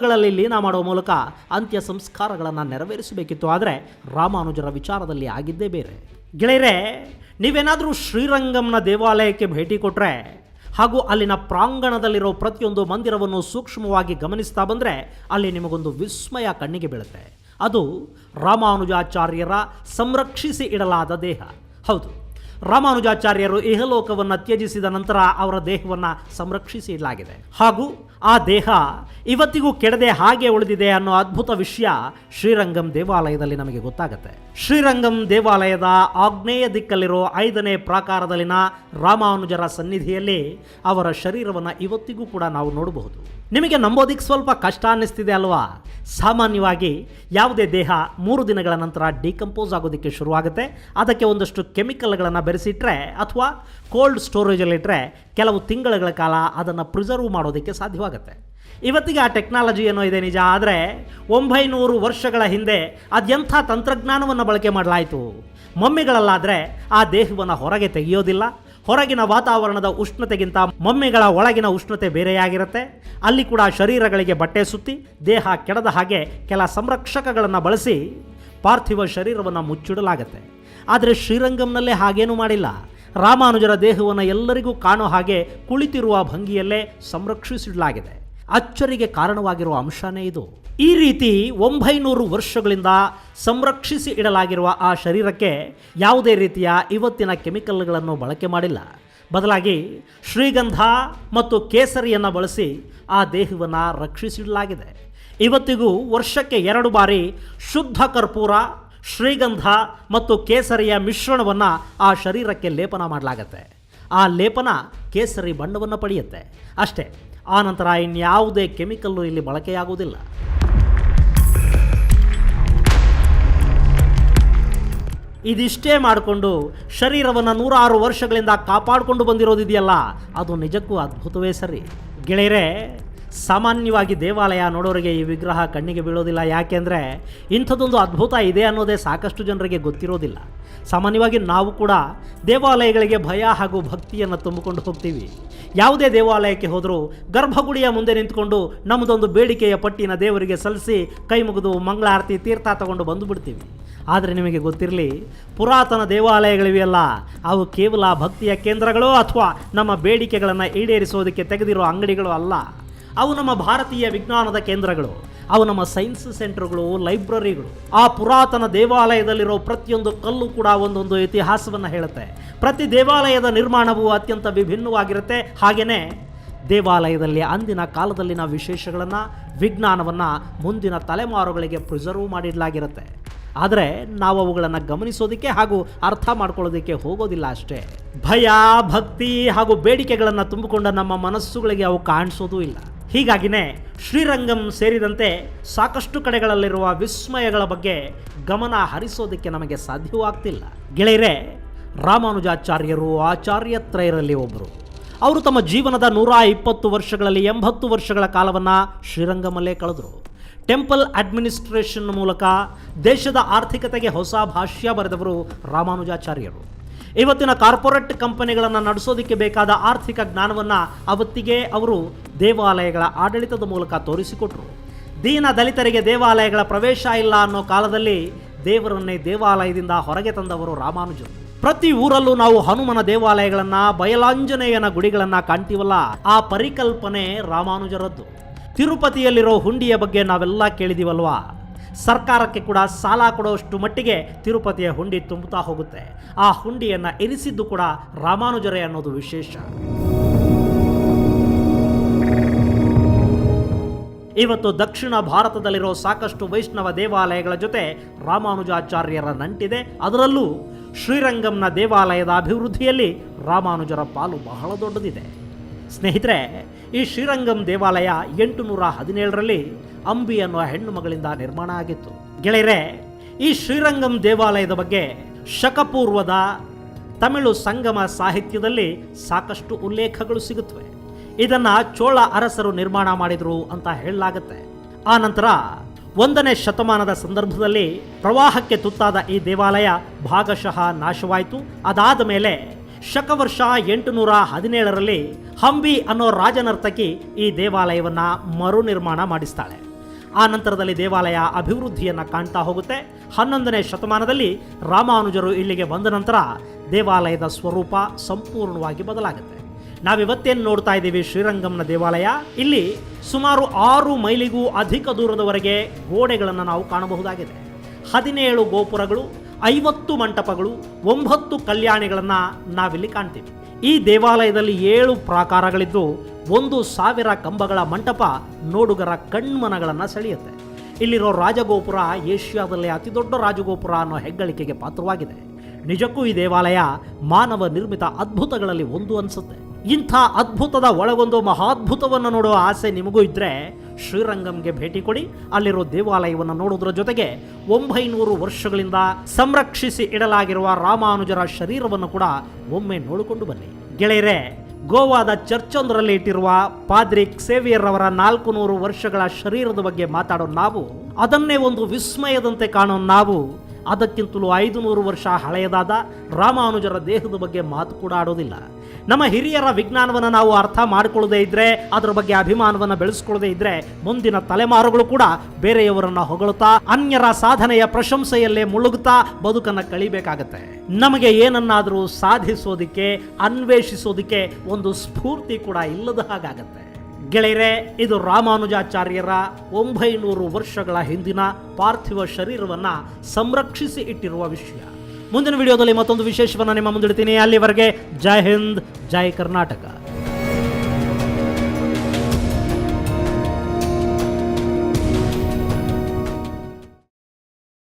ಗಳಲ್ಲಿ ಲೀನ ಮಾಡುವ ಮೂಲಕ ಅಂತ್ಯ ಸಂಸ್ಕಾರಗಳನ್ನು ನೆರವೇರಿಸಬೇಕಿತ್ತು. ಆದರೆ ರಾಮಾನುಜರ ವಿಚಾರದಲ್ಲಿ ಆಗಿದ್ದೇ ಬೇರೆ. ಗೆಳೆಯರೆ, ನೀವೇನಾದರೂ ಶ್ರೀರಂಗಂನ ದೇವಾಲಯಕ್ಕೆ ಭೇಟಿ ಕೊಟ್ಟರೆ ಹಾಗೂ ಅಲ್ಲಿನ ಪ್ರಾಂಗಣದಲ್ಲಿರೋ ಪ್ರತಿಯೊಂದು ಮಂದಿರವನ್ನು ಸೂಕ್ಷ್ಮವಾಗಿ ಗಮನಿಸ್ತಾ ಬಂದರೆ ಅಲ್ಲಿ ನಿಮಗೊಂದು ವಿಸ್ಮಯ ಕಣ್ಣಿಗೆ ಬೀಳುತ್ತೆ. ಅದು ರಾಮಾನುಜಾಚಾರ್ಯರ ಸಂರಕ್ಷಿಸಿ ಇಡಲಾದ ದೇಹ. ಹೌದು, ರಾಮಾನುಜಾಚಾರ್ಯರು ಇಹಲೋಕವನ್ನು ತ್ಯಜಿಸಿದ ನಂತರ ಅವರ ದೇಹವನ್ನು ಸಂರಕ್ಷಿಸಿ ಇಡಲಾಗಿದೆ. ಹಾಗೂ ಆ ದೇಹ ಇವತ್ತಿಗೂ ಕೆಡದೆ ಹಾಗೆ ಉಳಿದಿದೆ ಅನ್ನೋ ಅದ್ಭುತ ವಿಷಯ ಶ್ರೀರಂಗಂ ದೇವಾಲಯದಲ್ಲಿ ನಮಗೆ ಗೊತ್ತಾಗುತ್ತೆ. ಶ್ರೀರಂಗಂ ದೇವಾಲಯದ ಆಗ್ನೇಯ ದಿಕ್ಕಲ್ಲಿರೋ 5ನೇ ಪ್ರಾಕಾರದಲ್ಲಿನ ರಾಮಾನುಜರ ಸನ್ನಿಧಿಯಲ್ಲಿ ಅವರ ಶರೀರವನ್ನು ಇವತ್ತಿಗೂ ಕೂಡ ನಾವು ನೋಡಬಹುದು. ನಿಮಗೆ ನಂಬೋದಿಕ್ಕೆ ಸ್ವಲ್ಪ ಕಷ್ಟ ಅನ್ನಿಸ್ತಿದೆ ಅಲ್ವಾ? ಸಾಮಾನ್ಯವಾಗಿ ಯಾವುದೇ ದೇಹ 3 ದಿನಗಳ ನಂತರ ಡಿಕಂಪೋಸ್ ಆಗೋದಕ್ಕೆ ಶುರುವಾಗುತ್ತೆ. ಅದಕ್ಕೆ ಒಂದಷ್ಟು ಕೆಮಿಕಲ್ಗಳನ್ನು ಬೆರೆಸಿಟ್ರೆ ಅಥವಾ ಕೋಲ್ಡ್ ಸ್ಟೋರೇಜಲ್ಲಿಟ್ಟರೆ ಕೆಲವು ತಿಂಗಳುಗಳ ಕಾಲ ಅದನ್ನು ಪ್ರಿಸರ್ವ್ ಮಾಡೋದಕ್ಕೆ ಸಾಧ್ಯವಾಗುತ್ತೆ. ಇವತ್ತಿಗೆ ಆ ಟೆಕ್ನಾಲಜಿ ಏನೋ ಇದೆ ನಿಜ, ಆದರೆ 900 ವರ್ಷಗಳ ಹಿಂದೆ ಅದೆಂಥ ತಂತ್ರಜ್ಞಾನವನ್ನು ಬಳಕೆ ಮಾಡಲಾಯಿತು. ಮಮ್ಮಿಗಳಲ್ಲಾದರೆ ಆ ದೇಹವನ್ನು ಹೊರಗೆ ತೆಗೆಯೋದಿಲ್ಲ. ಹೊರಗಿನ ವಾತಾವರಣದ ಉಷ್ಣತೆಗಿಂತ ಮಮ್ಮಿಗಳ ಒಳಗಿನ ಉಷ್ಣತೆ ಬೇರೆಯಾಗಿರುತ್ತೆ. ಅಲ್ಲಿ ಕೂಡ ಶರೀರಗಳಿಗೆ ಬಟ್ಟೆ ಸುತ್ತಿ ದೇಹ ಕೆಡದ ಹಾಗೆ ಕೆಲ ಸಂರಕ್ಷಕಗಳನ್ನು ಬಳಸಿ ಪಾರ್ಥಿವ ಶರೀರವನ್ನು ಮುಚ್ಚಿಡಲಾಗುತ್ತೆ. ಆದರೆ ಶ್ರೀರಂಗಂನಲ್ಲೇ ಹಾಗೇನೂ ಮಾಡಿಲ್ಲ. ರಾಮಾನುಜರ ದೇಹವನ್ನು ಎಲ್ಲರಿಗೂ ಕಾಣೋ ಹಾಗೆ ಕುಳಿತಿರುವ ಭಂಗಿಯಲ್ಲೇ ಸಂರಕ್ಷಿಸಿಡಲಾಗಿದೆ. ಅಚ್ಚರಿಗೆ ಕಾರಣವಾಗಿರುವ ಅಂಶನೇ ಇದು. ಈ ರೀತಿ 900 ವರ್ಷಗಳಿಂದ ಸಂರಕ್ಷಿಸಿ ಇಡಲಾಗಿರುವ ಆ ಶರೀರಕ್ಕೆ ಯಾವುದೇ ರೀತಿಯ ಇವತ್ತಿನ ಕೆಮಿಕಲ್ಗಳನ್ನು ಬಳಕೆ ಮಾಡಿಲ್ಲ. ಬದಲಾಗಿ ಶ್ರೀಗಂಧ ಮತ್ತು ಕೇಸರಿಯನ್ನು ಬಳಸಿ ಆ ದೇಹವನ್ನು ರಕ್ಷಿಸಿಡಲಾಗಿದೆ. ಇವತ್ತಿಗೂ ವರ್ಷಕ್ಕೆ 2 ಬಾರಿ ಶುದ್ಧ ಕರ್ಪೂರ, ಶ್ರೀಗಂಧ ಮತ್ತು ಕೇಸರಿಯ ಮಿಶ್ರಣವನ್ನು ಆ ಶರೀರಕ್ಕೆ ಲೇಪನ ಮಾಡಲಾಗತ್ತೆ. ಆ ಲೇಪನ ಕೇಸರಿ ಬಣ್ಣವನ್ನು ಪಡೆಯುತ್ತೆ ಅಷ್ಟೇ. ಆನಂತರ ಇನ್ಯಾವುದೇ ಕೆಮಿಕಲ್ಲು ಇಲ್ಲಿ ಬಳಕೆಯಾಗುವುದಿಲ್ಲ. ಇದಿಷ್ಟೇ ಮಾಡಿಕೊಂಡು ಶರೀರವನ್ನು 106 ವರ್ಷಗಳಿಂದ ಕಾಪಾಡಿಕೊಂಡು ಬಂದಿರೋದಿದೆಯಲ್ಲ, ಅದು ನಿಜಕ್ಕೂ ಅದ್ಭುತವೇ ಸರಿ. ಗೆಳೆಯರೆ, ಸಾಮಾನ್ಯವಾಗಿ ದೇವಾಲಯ ನೋಡೋರಿಗೆ ಈ ವಿಗ್ರಹ ಕಣ್ಣಿಗೆ ಬೀಳೋದಿಲ್ಲ. ಯಾಕೆಂದರೆ ಇಂಥದ್ದೊಂದು ಅದ್ಭುತ ಇದೆ ಅನ್ನೋದೇ ಸಾಕಷ್ಟು ಜನರಿಗೆ ಗೊತ್ತಿರೋದಿಲ್ಲ. ಸಾಮಾನ್ಯವಾಗಿ ನಾವು ಕೂಡ ದೇವಾಲಯಗಳಿಗೆ ಭಯ ಹಾಗೂ ಭಕ್ತಿಯನ್ನು ತುಂಬಿಕೊಂಡು ಹೋಗ್ತೀವಿ. ಯಾವುದೇ ದೇವಾಲಯಕ್ಕೆ ಹೋದರೂ ಗರ್ಭಗುಡಿಯ ಮುಂದೆ ನಿಂತ್ಕೊಂಡು ನಮ್ಮದೊಂದು ಬೇಡಿಕೆಯ ಪಟ್ಟಿನ ದೇವರಿಗೆ ಸಲ್ಲಿಸಿ ಕೈ ಮುಗಿದು ಮಂಗಳಾರತಿ ತೀರ್ಥ ತಗೊಂಡು ಬಂದು ಬಿಡ್ತೀವಿ. ಆದರೆ ನಿಮಗೆ ಗೊತ್ತಿರಲಿ, ಪುರಾತನ ದೇವಾಲಯಗಳಿವೆಯಲ್ಲ, ಅವು ಕೇವಲ ಭಕ್ತಿಯ ಕೇಂದ್ರಗಳು ಅಥವಾ ನಮ್ಮ ಬೇಡಿಕೆಗಳನ್ನು ಈಡೇರಿಸೋದಕ್ಕೆ ತೆಗೆದಿರೋ ಅಂಗಡಿಗಳು ಅಲ್ಲ. ಅವು ನಮ್ಮ ಭಾರತೀಯ ವಿಜ್ಞಾನದ ಕೇಂದ್ರಗಳು. ಅವು ನಮ್ಮ ಸೈನ್ಸ್ ಸೆಂಟರ್ಗಳು, ಲೈಬ್ರರಿಗಳು. ಆ ಪುರಾತನ ದೇವಾಲಯದಲ್ಲಿರೋ ಪ್ರತಿಯೊಂದು ಕಲ್ಲು ಕೂಡ ಒಂದೊಂದು ಇತಿಹಾಸವನ್ನು ಹೇಳುತ್ತೆ. ಪ್ರತಿ ದೇವಾಲಯದ ನಿರ್ಮಾಣವು ಅತ್ಯಂತ ವಿಭಿನ್ನವಾಗಿರುತ್ತೆ. ಹಾಗೆಯೇ ದೇವಾಲಯದಲ್ಲಿ ಅಂದಿನ ಕಾಲದಲ್ಲಿನ ವಿಶೇಷಗಳನ್ನು, ವಿಜ್ಞಾನವನ್ನು ಮುಂದಿನ ತಲೆಮಾರುಗಳಿಗೆ ಪ್ರಿಸರ್ವ್ ಮಾಡಿಡಲಾಗಿರುತ್ತೆ. ಆದರೆ ನಾವು ಅವುಗಳನ್ನು ಗಮನಿಸೋದಕ್ಕೆ ಹಾಗೂ ಅರ್ಥ ಮಾಡ್ಕೊಳ್ಳೋದಕ್ಕೆ ಹೋಗೋದಿಲ್ಲ ಅಷ್ಟೇ. ಭಯ, ಭಕ್ತಿ ಹಾಗೂ ಬೇಡಿಕೆಗಳನ್ನು ತುಂಬಿಕೊಂಡ ನಮ್ಮ ಮನಸ್ಸುಗಳಿಗೆ ಅವು ಕಾಣಿಸೋದೂ ಇಲ್ಲ. ಹೀಗಾಗಿನೇ ಶ್ರೀರಂಗಂ ಸೇರಿದಂತೆ ಸಾಕಷ್ಟು ಕಡೆಗಳಲ್ಲಿರುವ ವಿಸ್ಮಯಗಳ ಬಗ್ಗೆ ಗಮನ ಹರಿಸೋದಕ್ಕೆ ನಮಗೆ ಸಾಧ್ಯವಾಗ್ತಿಲ್ಲ. ಗೆಳೆಯರೆ, ರಾಮಾನುಜಾಚಾರ್ಯರು ಆಚಾರ್ಯತ್ರಯರಲ್ಲಿ ಒಬ್ಬರು. ಅವರು ತಮ್ಮ ಜೀವನದ 120 ವರ್ಷಗಳಲ್ಲಿ 80 ವರ್ಷಗಳ ಕಾಲವನ್ನು ಶ್ರೀರಂಗಮಲ್ಲೇ ಕಳೆದರು. ಟೆಂಪಲ್ ಅಡ್ಮಿನಿಸ್ಟ್ರೇಷನ್ ಮೂಲಕ ದೇಶದ ಆರ್ಥಿಕತೆಗೆ ಹೊಸ ಭಾಷ್ಯ ಬರೆದವರು ರಾಮಾನುಜಾಚಾರ್ಯರು. ಇವತ್ತಿನ ಕಾರ್ಪೊರೇಟ್ ಕಂಪನಿಗಳನ್ನು ನಡೆಸೋದಕ್ಕೆ ಬೇಕಾದ ಆರ್ಥಿಕ ಜ್ಞಾನವನ್ನು ಅವತ್ತಿಗೆ ಅವರು ದೇವಾಲಯಗಳ ಆಡಳಿತದ ಮೂಲಕ ತೋರಿಸಿಕೊಟ್ರು. ದೀನ ದಲಿತರಿಗೆ ದೇವಾಲಯಗಳ ಪ್ರವೇಶ ಇಲ್ಲ ಅನ್ನೋ ಕಾಲದಲ್ಲಿ ದೇವರನ್ನೇ ದೇವಾಲಯದಿಂದ ಹೊರಗೆ ತಂದವರು ರಾಮಾನುಜರು. ಪ್ರತಿ ಊರಲ್ಲೂ ನಾವು ಹನುಮನ ದೇವಾಲಯಗಳನ್ನು, ಬಯಲಾಂಜನೇಯನ ಗುಡಿಗಳನ್ನು ಕಾಣ್ತೀವಲ್ಲ, ಆ ಪರಿಕಲ್ಪನೆ ರಾಮಾನುಜರದ್ದು. ತಿರುಪತಿಯಲ್ಲಿರೋ ಹುಂಡಿಯ ಬಗ್ಗೆ ನಾವೆಲ್ಲ ಕೇಳಿದೀವಲ್ವಾ? ಸರ್ಕಾರಕ್ಕೆ ಕೂಡ ಸಾಲ ಕೊಡೋಷ್ಟು ಮಟ್ಟಿಗೆ ತಿರುಪತಿಯ ಹುಂಡಿ ತುಂಬುತ್ತಾ ಹೋಗುತ್ತೆ. ಆ ಹುಂಡಿಯನ್ನು ಇರಿಸಿದ್ದು ಕೂಡ ರಾಮಾನುಜರೇ ಅನ್ನೋದು ವಿಶೇಷ. ಇವತ್ತು ದಕ್ಷಿಣ ಭಾರತದಲ್ಲಿರೋ ಸಾಕಷ್ಟು ವೈಷ್ಣವ ದೇವಾಲಯಗಳ ಜೊತೆ ರಾಮಾನುಜಾಚಾರ್ಯರ ನಂಟಿದೆ. ಅದರಲ್ಲೂ ಶ್ರೀರಂಗಂನ ದೇವಾಲಯದ ಅಭಿವೃದ್ಧಿಯಲ್ಲಿ ರಾಮಾನುಜರ ಪಾಲು ಬಹಳ ದೊಡ್ಡದಿದೆ. ಸ್ನೇಹಿತರೆ, ಈ ಶ್ರೀರಂಗಂ ದೇವಾಲಯ 817ರಲ್ಲಿ ಅಂಬಿ ಅನ್ನುವ ಹೆಣ್ಣು ಮಗಳಿಂದ ನಿರ್ಮಾಣ ಆಗಿತ್ತು. ಗೆಳೆಯರೆ, ಈ ಶ್ರೀರಂಗಂ ದೇವಾಲಯದ ಬಗ್ಗೆ ಶಕಪೂರ್ವದ ತಮಿಳು ಸಂಗಮ ಸಾಹಿತ್ಯದಲ್ಲಿ ಸಾಕಷ್ಟು ಉಲ್ಲೇಖಗಳು ಸಿಗುತ್ತವೆ. ಇದನ್ನು ಚೋಳ ಅರಸರು ನಿರ್ಮಾಣ ಮಾಡಿದರು ಅಂತ ಹೇಳಲಾಗುತ್ತೆ. ಆ ನಂತರ 1ನೇ ಶತಮಾನದ ಸಂದರ್ಭದಲ್ಲಿ ಪ್ರವಾಹಕ್ಕೆ ತುತ್ತಾದ ಈ ದೇವಾಲಯ ಭಾಗಶಃ ನಾಶವಾಯಿತು. ಅದಾದ ಮೇಲೆ ಶಕವರ್ಷ 817ರಲ್ಲಿ ಹಂಬಿ ಅನ್ನೋ ರಾಜನರ್ತಕಿ ಈ ದೇವಾಲಯವನ್ನು ಮರು ನಿರ್ಮಾಣ ಮಾಡಿಸ್ತಾಳೆ. ಆ ನಂತರದಲ್ಲಿ ದೇವಾಲಯ ಅಭಿವೃದ್ಧಿಯನ್ನು ಕಾಣ್ತಾ ಹೋಗುತ್ತೆ. 11ನೇ ಶತಮಾನದಲ್ಲಿ ರಾಮಾನುಜರು ಇಲ್ಲಿಗೆ ಬಂದ ನಂತರ ದೇವಾಲಯದ ಸ್ವರೂಪ ಸಂಪೂರ್ಣವಾಗಿ ಬದಲಾಗುತ್ತೆ. ನಾವಿವತ್ತೇನು ನೋಡ್ತಾ ಇದ್ದೀವಿ ಶ್ರೀರಂಗಂನ ದೇವಾಲಯ, ಇಲ್ಲಿ ಸುಮಾರು 6 ಮೈಲಿಗೂ ಅಧಿಕ ದೂರದವರೆಗೆ ಗೋಡೆಗಳನ್ನು ನಾವು ಕಾಣಬಹುದಾಗಿದೆ. 17 ಗೋಪುರಗಳು, 50 ಮಂಟಪಗಳು, 9 ಕಲ್ಯಾಣಿಗಳನ್ನು ನಾವಿಲ್ಲಿ ಕಾಣ್ತೀವಿ. ಈ ದೇವಾಲಯದಲ್ಲಿ 7 ಪ್ರಾಕಾರಗಳಿದ್ದು 1000 ಕಂಬಗಳ ಮಂಟಪ ನೋಡುಗರ ಕಣ್ಮನಗಳನ್ನು ಸೆಳೆಯುತ್ತೆ. ಇಲ್ಲಿರೋ ರಾಜಗೋಪುರ ಏಷ್ಯಾದಲ್ಲೇ ಅತಿ ದೊಡ್ಡ ರಾಜಗೋಪುರ ಅನ್ನೋ ಹೆಗ್ಗಳಿಕೆಗೆ ಪಾತ್ರವಾಗಿದೆ. ನಿಜಕ್ಕೂ ಈ ದೇವಾಲಯ ಮಾನವ ನಿರ್ಮಿತ ಅದ್ಭುತಗಳಲ್ಲಿ ಒಂದು ಅನಿಸುತ್ತೆ. ಇಂಥ ಅದ್ಭುತದ ಒಳಗೊಂದು ಮಹಾದ್ಭುತವನ್ನು ನೋಡುವ ಆಸೆ ನಿಮಗೂ ಇದ್ದರೆ ಶ್ರೀರಂಗಂಗೆ ಭೇಟಿ ಕೊಡಿ. ಅಲ್ಲಿರೋ ದೇವಾಲಯವನ್ನು ನೋಡೋದ್ರ ಜೊತೆಗೆ 900 ವರ್ಷಗಳಿಂದ ಸಂರಕ್ಷಿಸಿ ಇಡಲಾಗಿರುವ ರಾಮಾನುಜರ ಶರೀರವನ್ನು ಕೂಡ ಒಮ್ಮೆ ನೋಡಿಕೊಂಡು ಬನ್ನಿ. ಗೆಳೆಯರೇ, ಗೋವಾದ ಚರ್ಚೊಂದರಲ್ಲಿ ಇಟ್ಟಿರುವ ಪಾದ್ರಿ ಕ್ಸೇವಿಯರ್ ಅವರ 400 ವರ್ಷಗಳ ಶರೀರದ ಬಗ್ಗೆ ಮಾತಾಡೋ ನಾವು, ಅದನ್ನೇ ಒಂದು ವಿಸ್ಮಯದಂತೆ ಕಾಣೋ ನಾವು, ಅದಕ್ಕಿಂತಲೂ 500 ವರ್ಷ ಹಳೆಯದಾದ ರಾಮಾನುಜರ ದೇಹದ ಬಗ್ಗೆ ಮಾತು ಕೂಡ ಆಡೋದಿಲ್ಲ. ನಮ್ಮ ಹಿರಿಯರ ವಿಜ್ಞಾನವನ್ನು ನಾವು ಅರ್ಥ ಮಾಡಿಕೊಳ್ಳದೆ ಇದ್ರೆ, ಅದರ ಬಗ್ಗೆ ಅಭಿಮಾನವನ್ನು ಬೆಳೆಸ್ಕೊಳ್ಳದೆ ಇದ್ರೆ, ಮುಂದಿನ ತಲೆಮಾರುಗಳು ಕೂಡ ಬೇರೆಯವರನ್ನ ಹೊಗಳುತ್ತಾ ಅನ್ಯರ ಸಾಧನೆಯ ಪ್ರಶಂಸೆಯಲ್ಲೇ ಮುಳುಗುತ್ತಾ ಬದುಕನ್ನು ಕಳಿಬೇಕಾಗತ್ತೆ. ನಮಗೆ ಏನನ್ನಾದರೂ ಸಾಧಿಸೋದಿಕ್ಕೆ, ಅನ್ವೇಷಿಸೋದಿಕ್ಕೆ ಒಂದು ಸ್ಫೂರ್ತಿ ಕೂಡ ಇಲ್ಲದ ಹಾಗಾಗತ್ತೆ. ಗೆಳೆಯರೇ, ಇದು ರಾಮಾನುಜಾಚಾರ್ಯರ 900 ವರ್ಷಗಳ ಹಿಂದಿನ ಪಾರ್ಥಿವ ಶರೀರವನ್ನು ಸಂರಕ್ಷಿಸಿ ಇಟ್ಟಿರುವ ವಿಷಯ. ಮುಂದಿನ ವಿಡಿಯೋದಲ್ಲಿ ಮತ್ತೊಂದು ವಿಶೇಷವನ್ನು ನಿಮ್ಮ ಮುಂದಿಡ್ತೀನಿ. ಅಲ್ಲಿವರೆಗೆ ಜೈ ಹಿಂದ್, ಜೈ ಕರ್ನಾಟಕ.